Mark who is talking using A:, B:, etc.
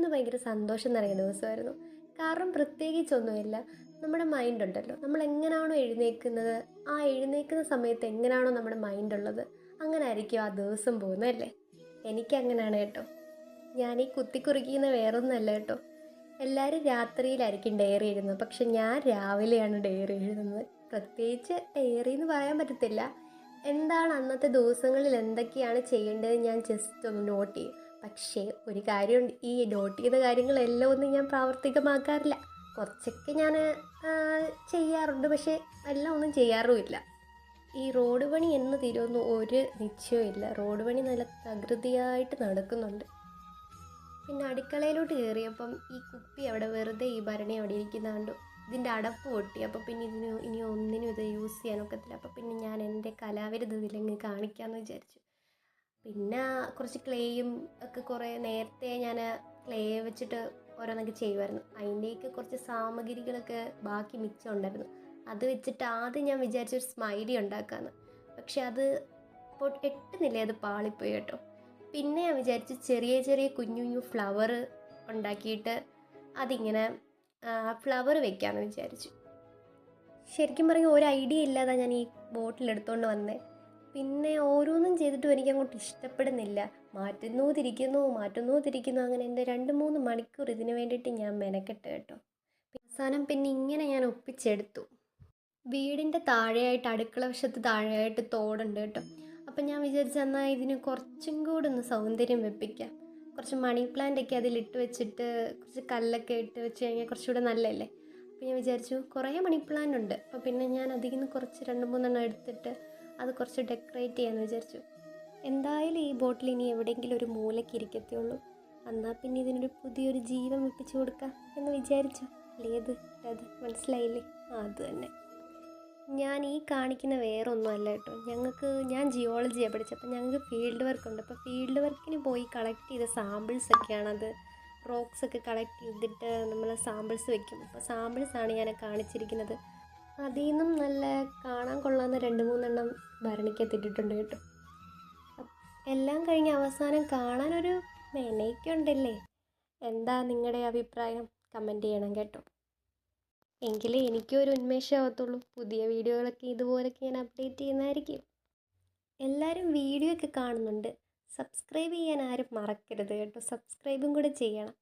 A: ഇന്ന് ഭയങ്കര സന്തോഷം നിറഞ്ഞ ദിവസമായിരുന്നു. കാരണം പ്രത്യേകിച്ചൊന്നുമില്ല. നമ്മുടെ മൈൻഡ് ഉണ്ടല്ലോ, നമ്മൾ എങ്ങനെയാണോ എഴുന്നേൽക്കുന്നത്, ആ എഴുന്നേൽക്കുന്ന സമയത്ത് എങ്ങനെയാണോ നമ്മുടെ മൈൻഡ് ഉള്ളത്, അങ്ങനെ ആയിരിക്കും ആ ദിവസം പോകുന്നത് അല്ലേ. എനിക്കങ്ങനെയാണ് കേട്ടോ. ഞാൻ ഈ കുത്തിക്കുറിക്കുന്ന വേറൊന്നുമല്ല കേട്ടോ. എല്ലാവരും രാത്രിയിലായിരിക്കും ഡയറി എഴുതുന്നത്, പക്ഷെ ഞാൻ രാവിലെയാണ് ഡയറി എഴുതുന്നത്. പ്രത്യേകിച്ച് ഡയറി എന്ന് പറയാൻ പറ്റത്തില്ല. എന്താണ് അന്നത്തെ ദിവസങ്ങളിൽ എന്തൊക്കെയാണ് ചെയ്യേണ്ടത് ഞാൻ ജസ്റ്റ് ഒന്ന് നോട്ട് ചെയ്യും. പക്ഷേ ഒരു കാര്യമുണ്ട്, ഈ നോട്ട് ചെയ്ത കാര്യങ്ങളെല്ലാം ഒന്നും ഞാൻ പ്രാവർത്തികമാക്കാറില്ല. കുറച്ചൊക്കെ ഞാൻ ചെയ്യാറുണ്ട്, പക്ഷേ എല്ലാം ഒന്നും ചെയ്യാറുമില്ല. ഈ റോഡ് പണി എന്ന് തീരുമെന്ന് ഒരു നിശ്ചയമില്ല. റോഡ് പണി നല്ല തകൃതിയായിട്ട് നടക്കുന്നുണ്ട്. പിന്നെ അടുക്കളയിലോട്ട് കയറിയപ്പം ഈ കുപ്പി അവിടെ വെറുതെ ഈ ഭരണി അവിടെ ഇരിക്കുന്ന കണ്ടു. ഇതിൻ്റെ അടപ്പ് പൊട്ടി. അപ്പോൾ പിന്നെ ഇനി ഒന്നിനും ഇത് യൂസ് ചെയ്യാനൊക്കത്തില്ല. അപ്പോൾ പിന്നെ ഞാൻ എൻ്റെ കലാവിരുത് ഇതിലങ്ങ് കാണിക്കാമെന്ന് വിചാരിച്ചു. പിന്നെ കുറച്ച് ക്ലേയും ഒക്കെ കുറേ നേരത്തെ ഞാൻ ക്ലേ വെച്ചിട്ട് ഓരോന്നൊക്കെ ചെയ്യുമായിരുന്നു. അതിൻ്റെയൊക്കെ കുറച്ച് സാമഗ്രികളൊക്കെ ബാക്കി മിച്ചം ഉണ്ടായിരുന്നു. അത് വെച്ചിട്ട് ആദ്യം ഞാൻ വിചാരിച്ചൊരു സ്മൈലി ഉണ്ടാക്കാമെന്ന്. പക്ഷെ അത് എട്ടുന്നില്ലേ, അത് പാളിപ്പോയി കേട്ടോ. പിന്നെ ഞാൻ വിചാരിച്ചു ചെറിയ ചെറിയ കുഞ്ഞു കുഞ്ഞു ഫ്ലവർ ഉണ്ടാക്കിയിട്ട് അതിങ്ങനെ ഫ്ലവർ വെക്കാമെന്ന് വിചാരിച്ചു. ശരിക്കും പറഞ്ഞാൽ ഒരു ഐഡിയ ഇല്ലാതെ ഞാൻ ഈ ബോട്ടിൽ എടുത്തുകൊണ്ട് വന്നേ. പിന്നെ ഓരോന്നും ചെയ്തിട്ടും എനിക്കങ്ങോട്ട് ഇഷ്ടപ്പെടുന്നില്ല. മാറ്റുന്നു തിരിക്കുന്നു, അങ്ങനെ എൻ്റെ 2-3 മണിക്കൂർ ഇതിന് വേണ്ടിയിട്ട് ഞാൻ മെനക്കെട്ട് കേട്ടോ. അവസാനം പിന്നെ ഇങ്ങനെ ഞാൻ ഒപ്പിച്ചെടുത്തു. വീടിൻ്റെ താഴെയായിട്ട്, അടുക്കള വശത്ത് താഴെയായിട്ട് തോടുണ്ട് കേട്ടോ. അപ്പം ഞാൻ വിചാരിച്ചു എന്നാൽ ഇതിന് കുറച്ചും കൂടെ ഒന്ന് സൗന്ദര്യം വെപ്പിക്കാം. കുറച്ച് മണി പ്ലാന്റൊക്കെ അതിലിട്ട് വെച്ചിട്ട് കുറച്ച് കല്ലൊക്കെ ഇട്ട് വെച്ച് കഴിഞ്ഞാൽ കുറച്ചുകൂടെ നല്ലതല്ലേ. അപ്പോൾ ഞാൻ വിചാരിച്ചു കുറേ മണി പ്ലാന്റ് ഉണ്ട്. അപ്പോൾ പിന്നെ ഞാൻ അതിൽ നിന്ന് കുറച്ച് 2-3 എണ്ണം എടുത്തിട്ട് അത് കുറച്ച് ഡെക്കറേറ്റ് ചെയ്യാമെന്ന് വിചാരിച്ചു. എന്തായാലും ഈ ബോട്ടിൽ ഇനി എവിടെയെങ്കിലും ഒരു മൂലയ്ക്ക് ഇരിക്കത്തേ ഉള്ളൂ. എന്നാൽ പിന്നെ ഇതിനൊരു പുതിയൊരു ജീവൻ വെപ്പിച്ച് കൊടുക്കാം എന്ന് വിചാരിച്ചു. അത് മനസ്സിലായില്ലേ? അത് തന്നെ. ഞാൻ ഈ കാണിക്കുന്ന വേറെ ഒന്നും അല്ല കേട്ടോ. ഞാൻ ജിയോളജിയാണ് പഠിച്ചത്. അപ്പോൾ ഞങ്ങൾക്ക് ഫീൽഡ് വർക്ക് ഉണ്ട്. അപ്പോൾ ഫീൽഡ് വർക്കിന് പോയി കളക്ട് ചെയ്ത സാമ്പിൾസൊക്കെയാണത്. റോക്സൊക്കെ കളക്ട് ചെയ്തിട്ട് നമ്മൾ സാമ്പിൾസ് വെക്കും. അപ്പോൾ സാമ്പിൾസാണ് ഞാൻ കാണിച്ചിരിക്കുന്നത്. അതിൽ നിന്നും നല്ല കാണാൻ കൊള്ളാവുന്ന 2-3 എണ്ണം ഭരണിക്കകത്തിട്ടിട്ടുണ്ട് കേട്ടോ. എല്ലാം കഴിഞ്ഞ് അവസാനം കാണാനൊരു മെനയൊക്കെ ഉണ്ടല്ലേ. എന്താ നിങ്ങളുടെ അഭിപ്രായം? കമൻറ്റ് ചെയ്യണം കേട്ടോ. എങ്കിലേ എനിക്കൊരു ഉന്മേഷമാകത്തുള്ളൂ. പുതിയ വീഡിയോകളൊക്കെ ഇതുപോലൊക്കെ ഞാൻ അപ്ഡേറ്റ് ചെയ്യുന്നതായിരിക്കും. എല്ലാവരും വീഡിയോ ഒക്കെ കാണുന്നുണ്ട്. സബ്സ്ക്രൈബ് ചെയ്യാൻ ആരും മറക്കരുത് കേട്ടോ. സബ്സ്ക്രൈബും കൂടെ ചെയ്യണം.